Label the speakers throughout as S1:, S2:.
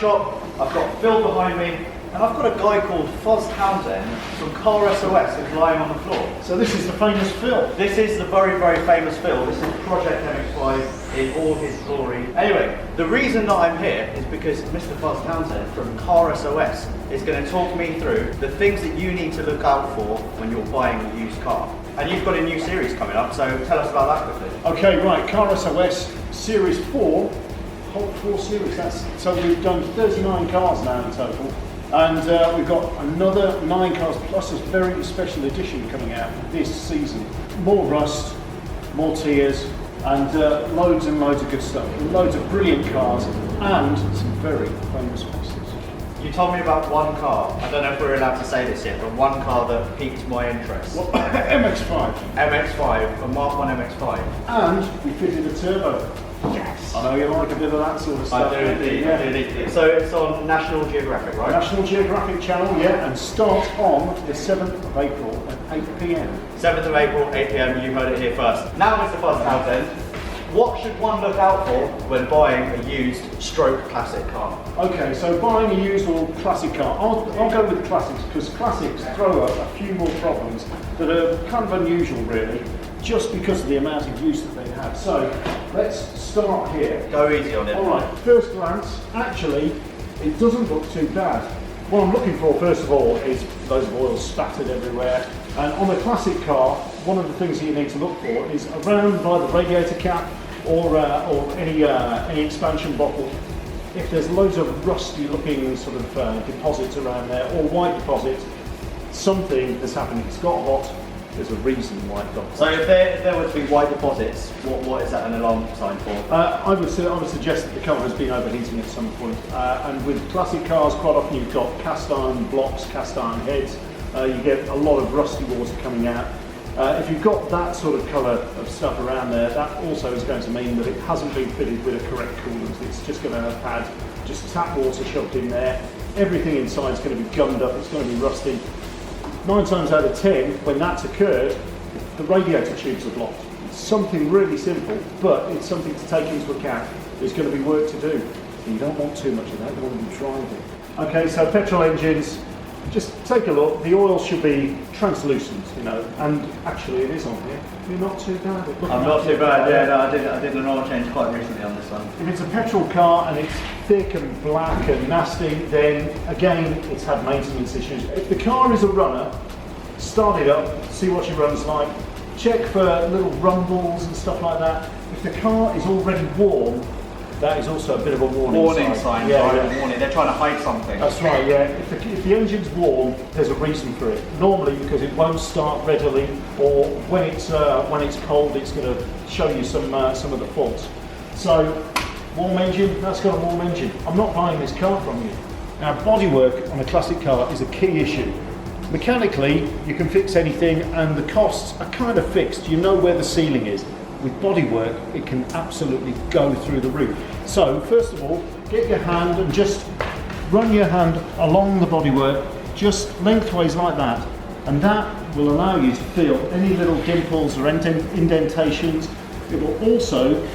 S1: workshop, I've got Phil behind me, and I've got a guy called Fuzz Townshend from Car S.O.S. who's lying on the floor.
S2: So this is the famous Phil.
S1: This is the very, very famous Phil. This is Project MX5 in all his glory. Anyway, the reason that I'm here is because Mr. Fuzz Townshend from Car S.O.S. is going to talk me through the things that you need to look out for when you're buying a used car. And you've got a new series coming up, so tell us about that quickly.
S2: Okay, right, Car S.O.S. Series 4, whole 4 series. So we've done 39 cars now in total. And we've got another 9 cars plus a very special edition coming out this season. More rust, more tears, and loads and loads of good stuff. Loads of brilliant cars and some very famous faces.
S1: You told me about one car. I don't know if we're allowed to say this yet, but one car that piqued my interest.
S2: Well, MX5.
S1: MX5, a Mark 1 MX5.
S2: And we fitted a turbo.
S1: Yes.
S2: I know you like a bit of that sort of stuff.
S1: I do indeed, yeah. I do indeed. So it's on National Geographic, right?
S2: National Geographic channel, yeah, and starts on the 7th of April at 8 p.m.
S1: 7th of April, 8 p.m, you heard it here first. Now, Mr. Fuzz Townshend, what should one look out for when buying a used stroke classic car?
S2: Okay, so buying a used or classic car, I'll go with classics because classics throw up a few more problems that are kind of unusual really, just because of the amount of use that they have. So let's start here.
S1: Go easy on it.
S2: Alright, first glance, actually it doesn't look too bad. What I'm looking for first of all is loads of oil spattered everywhere, and on a classic car one of the things that you need to look for is around by the radiator cap or any expansion bottle. If there's loads of rusty looking sort of deposits around there or white deposits, something has happened. It's got hot. There's a reason why it got hot.
S1: So if there were to be white deposits, what is that an alarm sign for?
S2: I would suggest that the car has been overheating at some point. And with classic cars, quite often you've got cast iron blocks, cast iron heads. You get a lot of rusty water coming out. If you've got that sort of colour of stuff around there, that also is going to mean that it hasn't been fitted with a correct coolant. It's just going to have had just tap water shoved in there. Everything inside is going to be gummed up, it's going to be rusty. 9 times out of 10, when that's occurred, the radiator tubes are blocked. It's something really simple, but it's something to take into account. There's going to be work to do. And you don't want too much of that, you want to be driving. Okay, so petrol engines, just take a look. The oil should be translucent, you know, and actually it is on here. You're not too bad.
S1: I'm not too bad, yeah, no, I did an oil change quite recently on this one.
S2: If it's a petrol car and it's thick and black and nasty, then again, it's had maintenance issues. If the car is a runner, start it up, see what she runs like, check for little rumbles and stuff like that. If the car is already warm, that is also a bit of a warning
S1: sign.
S2: Yeah,
S1: yeah. Warning. They're trying to hide something.
S2: That's right, yeah. If the engine's warm, there's a reason for it. Normally because it won't start readily, or when it's cold, it's going to show you some of the faults. So, warm engine, that's got a warm engine. I'm not buying this car from you. Now, bodywork on a classic car is a key issue. Mechanically, you can fix anything and the costs are kind of fixed. You know where the ceiling is. With bodywork, it can absolutely go through the roof. So, first of all, get your hand and just run your hand along the bodywork, just lengthways like that. And that will allow you to feel any little dimples or indentations. It will also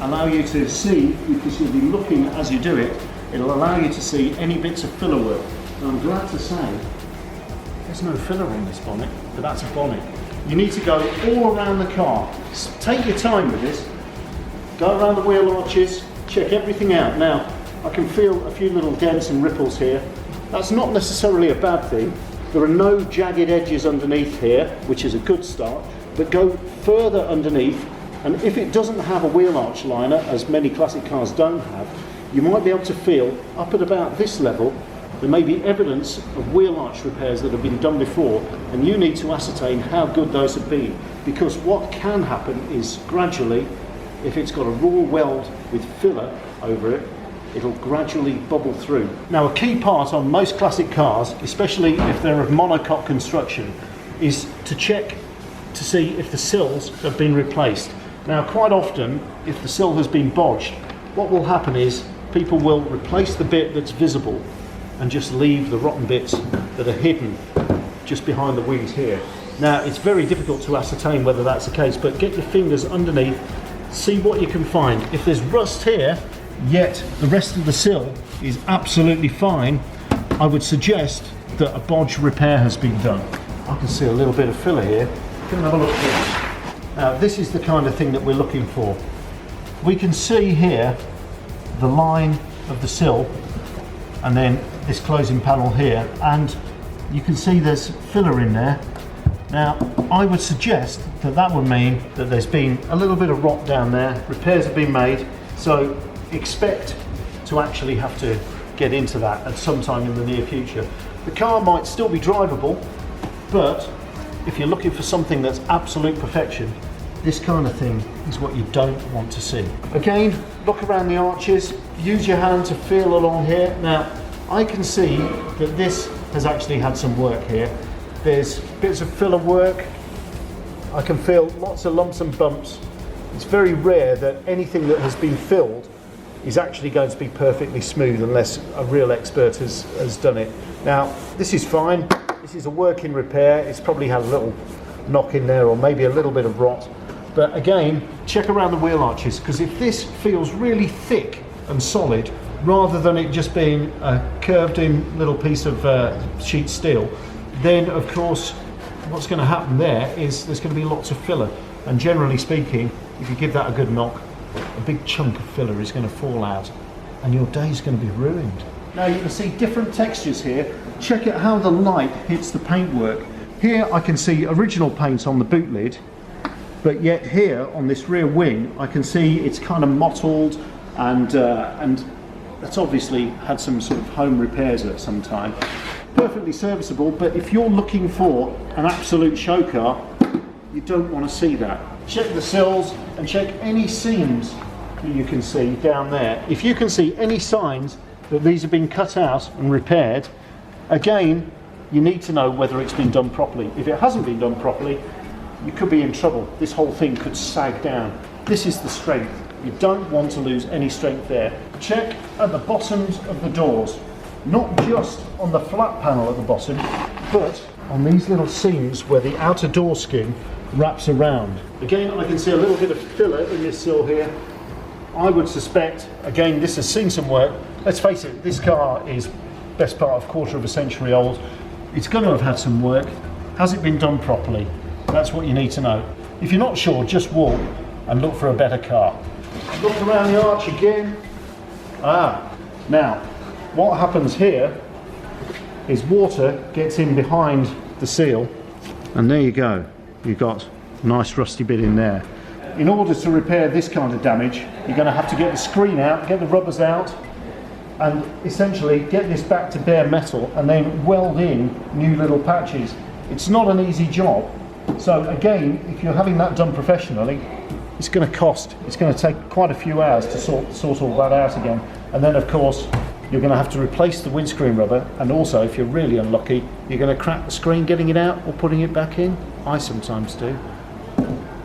S2: allow you to see, because you'll be looking as you do it, it'll allow you to see any bits of filler work. And I'm glad to say, there's no filler on this bonnet, but that's a bonnet. You need to go all around the car. Take your time with this. Go around the wheel arches, check everything out. Now, I can feel a few little dents and ripples here. That's not necessarily a bad thing. There are no jagged edges underneath here, which is a good start, but go further underneath, and if it doesn't have a wheel arch liner, as many classic cars don't have, you might be able to feel up at about this level. There may be evidence of wheel arch repairs that have been done before, and you need to ascertain how good those have been, because what can happen is gradually, if it's got a raw weld with filler over it, it'll gradually bubble through. Now, a key part on most classic cars, especially if they're of monocoque construction, is to check to see if the sills have been replaced. Now, quite often, if the sill has been bodged, what will happen is people will replace the bit that's visible and just leave the rotten bits that are hidden just behind the wings here. Now, it's very difficult to ascertain whether that's the case, but get your fingers underneath, see what you can find. If there's rust here, yet the rest of the sill is absolutely fine, I would suggest that a bodge repair has been done. I can see a little bit of filler here. Come and have a look here. Now this is the kind of thing that we're looking for. We can see here the line of the sill and then this closing panel here, and you can see there's filler in there. Now I would suggest that that would mean that there's been a little bit of rot down there, repairs have been made, so expect to actually have to get into that at some time in the near future. The car might still be drivable, but if you're looking for something that's absolute perfection, this kind of thing is what you don't want to see. Again, look around the arches, use your hand to feel along here. Now, I can see that this has actually had some work here. There's bits of filler work. I can feel lots of lumps and bumps. It's very rare that anything that has been filled is actually going to be perfectly smooth unless a real expert has done it. Now, this is fine. This is a work in repair. It's probably had a little knock in there or maybe a little bit of rot. But again, check around the wheel arches, because if this feels really thick and solid, rather than it just being a curved in little piece of sheet steel, then of course what's going to happen there is there's going to be lots of filler. And generally speaking, if you give that a good knock, a big chunk of filler is going to fall out and your day's going to be ruined. Now you can see different textures here. Check out how the light hits the paintwork. Here I can see original paint on the boot lid, but yet here on this rear wing I can see it's kind of mottled and that's obviously had some sort of home repairs at some time. Perfectly serviceable, but if you're looking for an absolute show car, you don't want to see that. Check the sills and check any seams that you can see down there. If you can see any signs that these have been cut out and repaired, again, you need to know whether it's been done properly. If it hasn't been done properly, you could be in trouble. This whole thing could sag down. This is the strength. You don't want to lose any strength there. Check at the bottoms of the doors, not just on the flat panel at the bottom, but on these little seams where the outer door skin wraps around. Again, I can see a little bit of filler in this sill here. I would suspect, again, this has seen some work. Let's face it, this car is best part of quarter of a century old. It's going to have had some work. Has it been done properly? That's what you need to know. If you're not sure, just walk and look for a better car. Look around the arch again. Now, what happens here is water gets in behind the seal, and there you go. You've got a nice rusty bit in there. In order to repair this kind of damage, you're going to have to get the screen out, get the rubbers out, and essentially get this back to bare metal and then weld in new little patches. It's not an easy job. So again, if you're having that done professionally, it's going to cost. It's going to take quite a few hours to sort all that out again. And then of course, you're going to have to replace the windscreen rubber, and also if you're really unlucky, you're going to crack the screen getting it out or putting it back in. I sometimes do.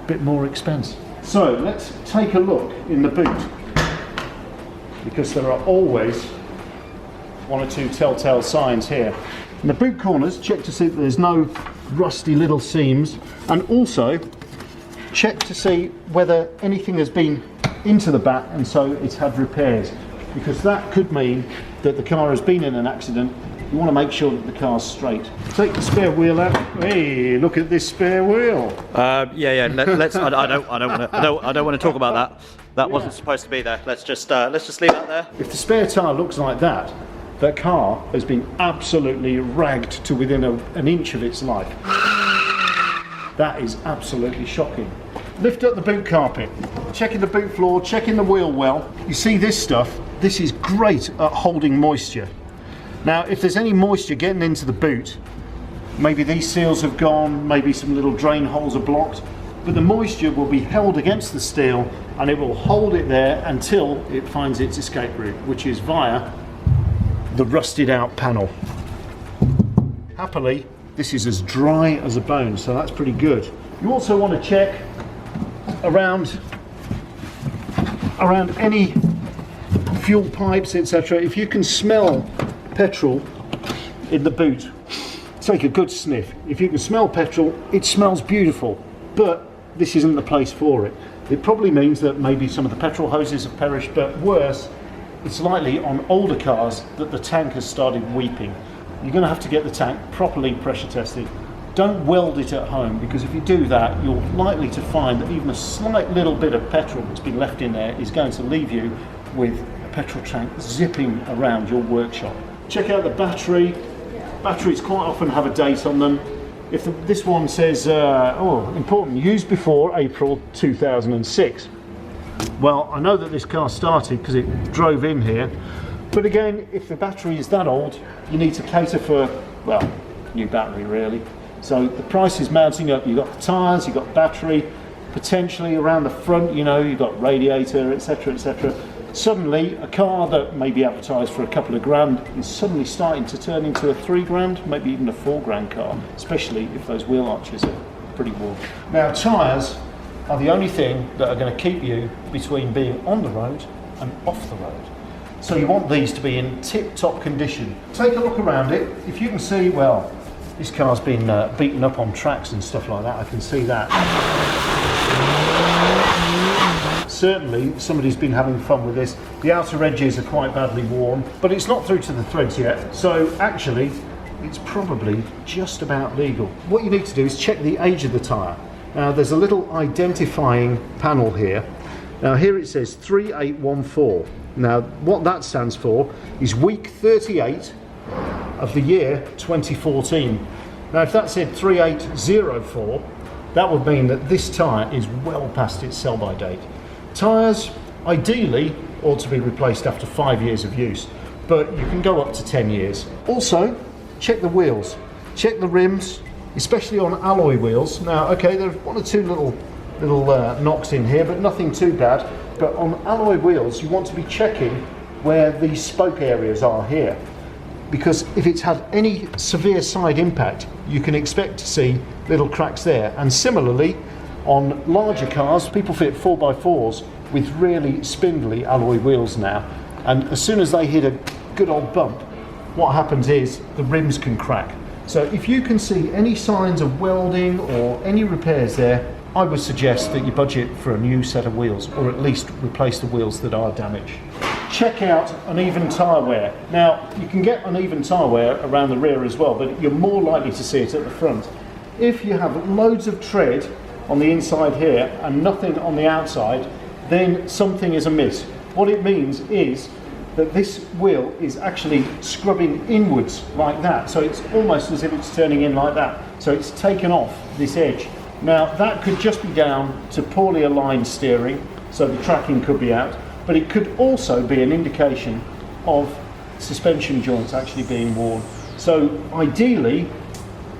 S2: Bit more expense. So let's take a look in the boot, because there are always one or two telltale signs here. In the boot corners, check to see that there's no rusty little seams, and also check to see whether anything has been into the back and so it's had repairs, because that could mean that the car has been in an accident. You want to make sure that the car's straight. Take the spare wheel out. Hey, look at this spare wheel.
S1: Yeah. Let's. I don't want to talk about that. That wasn't supposed to be there. Let's just leave that there.
S2: If the spare tyre looks like that, that car has been absolutely ragged to within an inch of its life. That is absolutely shocking. Lift up the boot carpet, checking the boot floor, checking the wheel well. You see this stuff? This is great at holding moisture. Now, if there's any moisture getting into the boot, maybe these seals have gone, maybe some little drain holes are blocked, but the moisture will be held against the steel and it will hold it there until it finds its escape route, which is via the rusted out panel. Happily, this is as dry as a bone, so that's pretty good. You also want to check around any fuel pipes, etc. If you can smell petrol in the boot, take a good sniff. If you can smell petrol, it smells beautiful, but this isn't the place for it. It probably means that maybe some of the petrol hoses have perished, but worse, it's likely on older cars that the tank has started weeping. You're going to have to get the tank properly pressure tested. Don't weld it at home, because if you do that, you're likely to find that even a slight little bit of petrol that's been left in there is going to leave you with a petrol tank zipping around your workshop. Check out the battery. Batteries quite often have a date on them. If this one says, important, used before April 2006. Well, I know that this car started because it drove in here, but again, if the battery is that old, you need to cater for, well, new battery really. So the price is mounting up. You've got the tyres, you've got battery, potentially around the front, you know, you've got radiator, etc., etc. Suddenly, a car that may be advertised for a couple of grand is suddenly starting to turn into a 3 grand, maybe even a 4 grand car, especially if those wheel arches are pretty worn. Now, tyres are the only thing that are going to keep you between being on the road and off the road. So you want these to be in tip-top condition. Take a look around it. If you can see, well, this car's been beaten up on tracks and stuff like that, I can see that. Certainly somebody's been having fun with this. The outer edges are quite badly worn, but it's not through to the threads yet, so actually it's probably just about legal. What you need to do is check the age of the tyre. Now there's a little identifying panel here. Now here it says 3814. Now what that stands for is week 38 of the year 2014. Now if that said 3804, that would mean that this tyre is well past its sell-by date. Tyres, ideally, ought to be replaced after 5 years of use, but you can go up to 10 years. Also, check the wheels, check the rims, especially on alloy wheels. Now, okay, there's one or two little knocks in here, but nothing too bad. But on alloy wheels, you want to be checking where the spoke areas are here, because if it's had any severe side impact, you can expect to see little cracks there. And similarly, on larger cars, people fit 4x4s with really spindly alloy wheels now, and as soon as they hit a good old bump, what happens is the rims can crack. So if you can see any signs of welding or any repairs there, I would suggest that you budget for a new set of wheels, or at least replace the wheels that are damaged. Check out uneven tyre wear. Now, you can get uneven tyre wear around the rear as well, but you're more likely to see it at the front. If you have loads of tread on the inside here and nothing on the outside, then something is amiss. What it means is that this wheel is actually scrubbing inwards like that, so it's almost as if it's turning in like that, so it's taken off this edge. Now that could just be down to poorly aligned steering, so the tracking could be out, but it could also be an indication of suspension joints actually being worn. So ideally,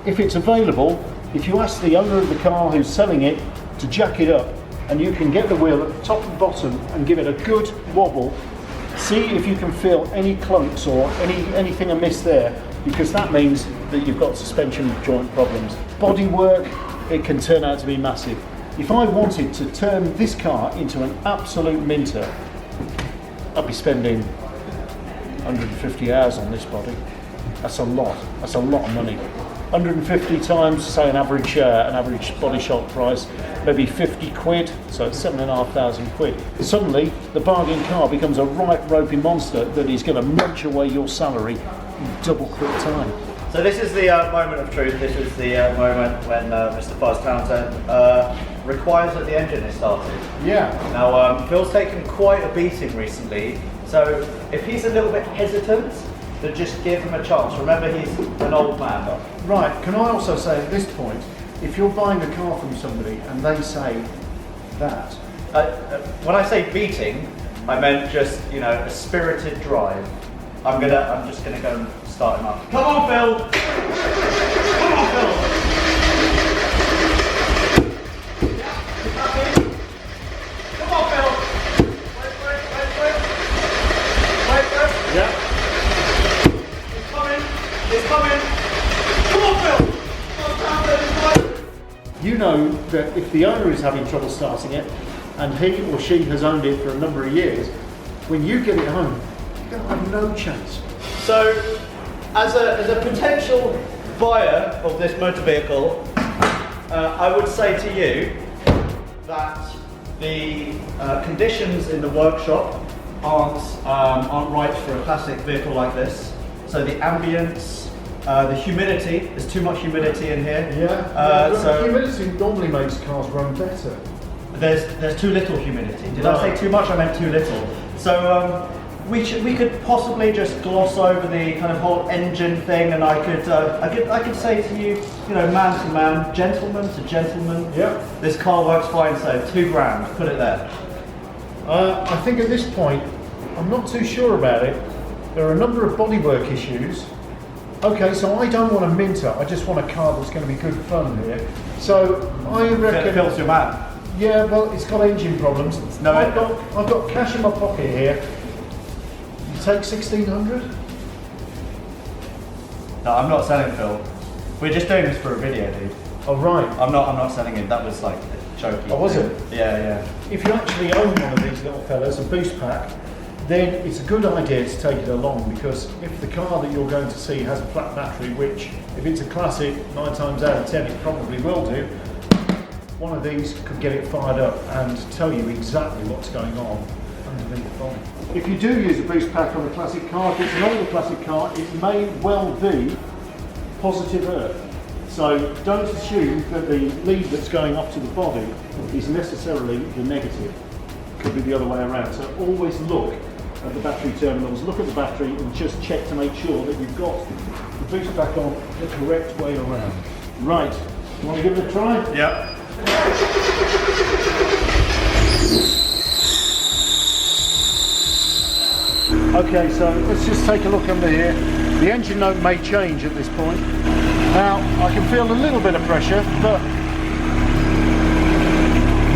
S2: if it's available, if you ask the owner of the car who's selling it to jack it up, and you can get the wheel at the top and bottom and give it a good wobble, see if you can feel any clunks or anything amiss there, because that means that you've got suspension joint problems. Bodywork, it can turn out to be massive. If I wanted to turn this car into an absolute minter, I'd be spending 150 hours on this body. That's a lot of money. 150 times, say an average body shop price, maybe 50 quid, so it's 7,500 quid. Suddenly, the bargain car becomes a right ropey monster that is going to munch away your salary in double quick time.
S1: So this is the moment of truth. This is the moment when Mr. Fuzz Townshend requires that the engine is started.
S2: Yeah.
S1: Now, Phil's taken quite a beating recently, so if he's a little bit hesitant, then just give him a chance. Remember, he's an old man.
S2: Right, can I also say at this point, if you're buying a car from somebody and they say that...
S1: when I say beating, I meant just, you know, a spirited drive. I'm just gonna go and start him up. Come on, Phil! Come on, Phil! Come on, Phil! Wait.
S2: Yeah.
S1: It's coming! Come on, Phil!
S2: You know that if the owner is having trouble starting it, and he or she has owned it for a number of years, when you get it home, you're going to have no chance.
S1: So, as a potential buyer of this motor vehicle, I would say to you that the conditions in the workshop aren't right for a classic vehicle like this. So the ambience, the humidity, there's too much humidity in here.
S2: So humidity normally makes cars run better.
S1: There's too little humidity. Did I say too much? I meant too little. So we could possibly just gloss over the kind of whole engine thing, and I could say to you, man to man, gentleman to gentleman. This car works fine. So £2,000, put it there.
S2: I think at this point, I'm not too sure about it. There are a number of bodywork issues. Okay, so I don't want a Minter. I just want a car that's going to be good fun here. So I reckon.
S1: Phil's your man.
S2: Yeah, well, it's got engine problems. I've got cash in my pocket here. You take 1,600?
S1: No, I'm not selling Phil. We're just doing this for a video, dude.
S2: Oh right.
S1: I'm not selling him. That was like a jokey.
S2: Oh, was
S1: thing.
S2: it?
S1: Yeah.
S2: If you actually own one of these little fellas, a boost pack, then it's a good idea to take it along, because if the car that you're going to see has a flat battery, which if it's a classic, 9 times out of 10 it probably will do, one of these could get it fired up and tell you exactly what's going on underneath the bonnet. If you do use a boost pack on a classic car, if it's an older classic car, it may well be positive earth. So don't assume that the lead that's going up to the body is necessarily the negative. It could be the other way around. So always look at the battery terminals, look at the battery and just check to make sure that you've got the boost pack on the correct way around. Right, you want to give it a try?
S1: Yeah.
S2: Okay, so let's just take a look under here. The engine note may change at this point. Now, I can feel a little bit of pressure, but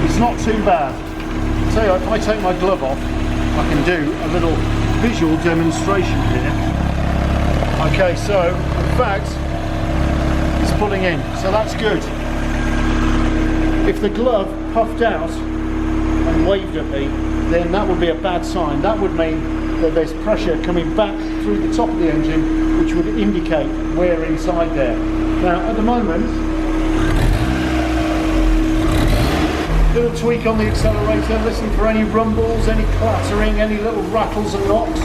S2: it's not too bad. So if I take my glove off, I can do a little visual demonstration here. Okay, so in fact, it's pulling in, so that's good. If the glove puffed out and waved at me, then that would be a bad sign. That would mean that there's pressure coming back through the top of the engine, which would indicate wear inside there. Now, at the moment, little tweak on the accelerator, listen for any rumbles, any clattering, any little rattles and knocks.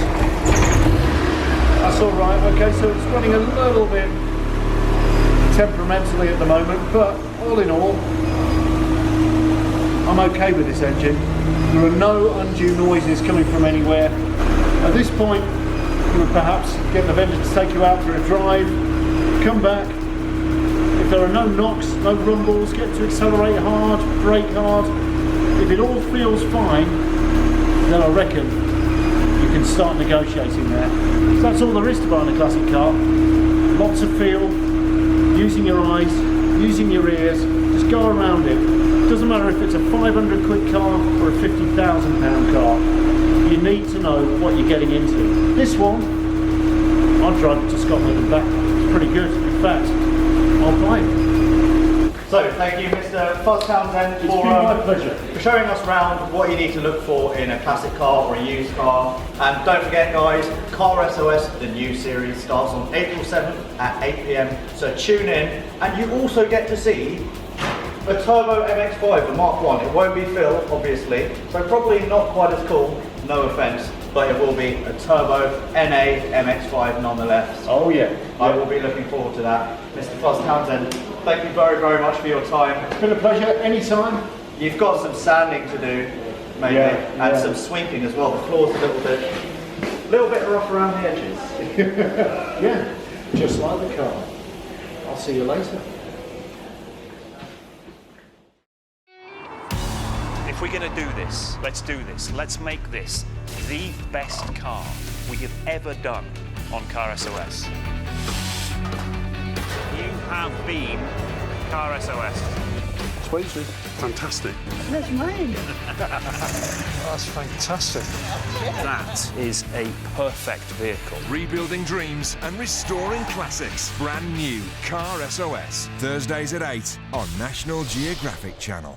S2: That's all right. Okay, so it's running a little bit temperamentally at the moment, but all in all, I'm okay with this engine. There are no undue noises coming from anywhere. At this point, you would perhaps get the vendor to take you out for a drive, come back. If there are no knocks, no rumbles, get to accelerate hard, brake hard. If it all feels fine, then I reckon you can start negotiating there. So that's all there is to buying a classic car. Lots of feel, using your eyes, using your ears, just go around it. Doesn't matter if it's a 500 quid car or a £50,000 car. You need to know what you're getting into. This one, I'd drive it to Scotland and back. It's pretty good. In fact, I'll buy it.
S1: So, thank you, Mr. Fuzz Townshend,
S2: It's been my pleasure.
S1: for showing us around what you need to look for in a classic car or a used car. And don't forget, guys, Car S.O.S, the new series, starts on April 7th at 8 PM. So tune in, and you also get to see a Turbo MX-5, the Mark 1. It won't be Phil, obviously, so probably not quite as cool, no offence, but it will be a Turbo NA MX-5 nonetheless.
S2: Oh yeah.
S1: I will be looking forward to that. Mr. Fuzz Townshend, thank you very, very much for your time.
S2: It's been a pleasure, anytime.
S1: You've got some sanding to do, maybe, and some sweeping as well. The floor's a little bit rough around the edges.
S2: Yeah, just like the car. I'll see you later.
S3: If we're going to do this, let's do this. Let's make this the best car we have ever done on Car S.O.S. You have been Car S.O.S.
S4: Sweet, fantastic.
S5: That's mine.
S4: That's fantastic.
S3: That is a perfect vehicle.
S6: Rebuilding dreams and restoring classics. Brand new Car S.O.S. Thursdays at 8 on National Geographic Channel.